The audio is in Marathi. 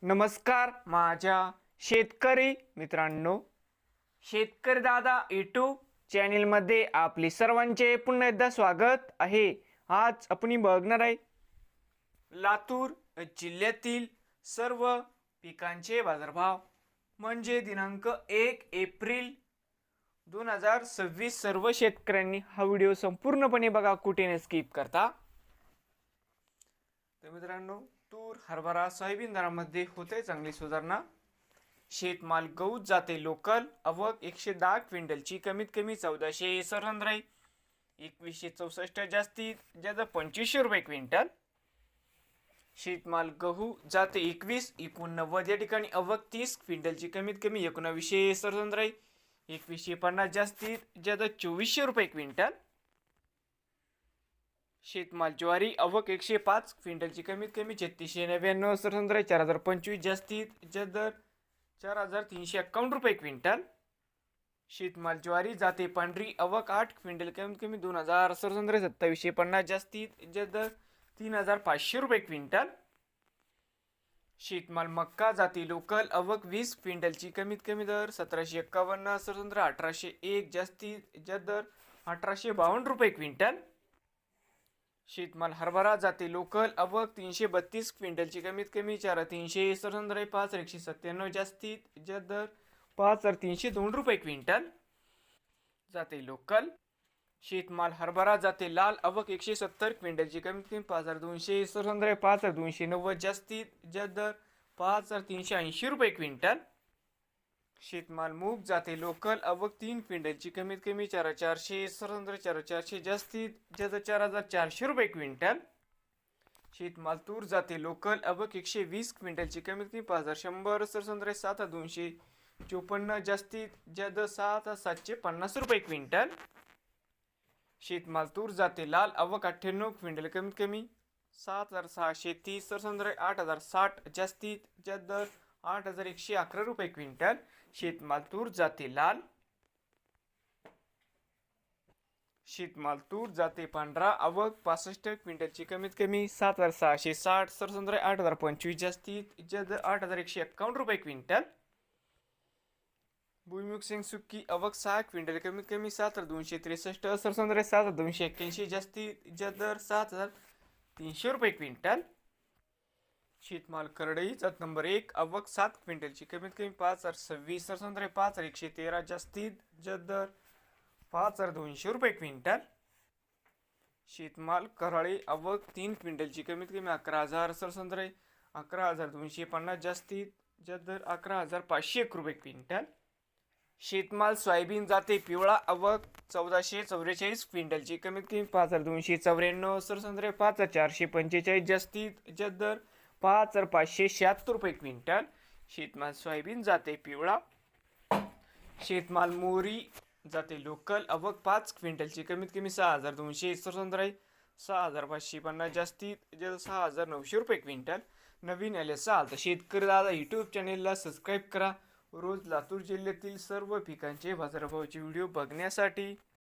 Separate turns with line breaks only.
नमस्कार माझ्या शेतकरी मित्रांनो, शेतकरी दादा यूट्यूब चॅनलमध्ये आपले सर्वांचे पुन्हा एकदा स्वागत आहे। आज आपण बघणार आहे लातूर जिल्ह्यातील सर्व पिकांचे बाजारभाव म्हणजे दिनांक 1 एप्रिल 2026। सर्व शेतकऱ्यांनी हा व्हिडिओ संपूर्णपणे बघा, कुठे न स्किप करता। तर मित्रांनो, तूर हरभरा सोयाबीन दरामध्ये होते चांगली सुधारणा। शेतमाल गहू जाते लोकल आवक 110 क्विंटलची कमीत कमी 1457 राही, 2164 जास्तीत जास्त 2500 रुपये क्विंटल। शेतमाल गहू जाते 2189 या ठिकाणी आवक 30 क्विंटलची कमीत कमी 1967 राही, 2150 जास्तीत जास्त 2400 रुपये क्विंटल। शेतमाल ज्वारी आवक 105 क्विंटलची कमीत कमी 3699 4025 जास्तीत जास्त 4351 रुपये क्विंटल। शेतमाल ज्वारी जाते पांढरी आवक 8 क्विंटल कमीत कमी 2750 जास्तीत जास्त 3500 रुपये क्विंटल। शेतमाल मक्का जाते लोकल आवक 20 क्विंटलची कमीत कमी दर 1751 1801 जास्तीत जास्त 1852 रुपये क्विंटल। शेतमाल हरभरा जाते लोकल आवक 332 क्विंटलची कमीत कमी 4367 5197 जास्तीत जास्त 5302 रुपये क्विंटल जाते लोकल। शेतमाल हरभरा जाते लाल आवक 170 क्विंटलची कमीत कमी 5267 5290 जास्तीत जास्त 5380 रुपये क्विंटल। शेतमाल मूग जाते लोकल आवक 3 क्विंटलची कमीत कमी 4467 4400 जास्तीत जास्त 4400 रुपये क्विंटल। शेतमाल तूर जाते लोकल आवक 120 क्विंटलची कमीत कमी 5100 7254 जास्तीत जास्त 6750 रुपये क्विंटल। शेतमाल तूर जाते लाल आवक 98 क्विंटल कमीत कमी 7630 8060 जास्तीत जास्त 8111 रुपये क्विंटल। शेतमाल तूर जाते लाल। शेतमाल तूर जाते पांढरा आवक 65 क्विंटलची कमीत कमी 7660 8025 जास्तीत जास्त 8151 रुपये क्विंटल। भुईमुग शेंग सुक्की आवक 6 क्विंटल कमीत कमी 7263 7281 जास्तीत जास्त 7300 रुपये क्विंटल। शेतमाल करडई जात नंबर 1 आवक 7 क्विंटलची कमीत कमी 5026 5113 जास्तीत जास्त 5200 रुपये क्विंटल। शेतमाल कराळे आवक 3 क्विंटलची कमीत कमी 11000 11250 जास्तीत जास्त 11501 रुपये क्विंटल। शेतमाल सोयाबीन जाते पिवळा आवक 1444 क्विंटलची कमीत कमी 5294 5445 जास्तीत जास्त 5576 रुपये क्विंटल। शेतमाल सोयाबीन जाते पिवळा। शेतमाल मोहरी जाते लोकल आवक 5 क्विंटलची कमीत कमी 6267 6550 जास्तीत जास्त 6900 रुपये क्विंटल। नवीन आले असाल तर शेतकरी दादा यूट्यूब चॅनेलला सबस्क्राईब करा, रोज लातूर जिल्ह्यातील सर्व पिकांचे बाजारभावाचे व्हिडिओ बघण्यासाठी।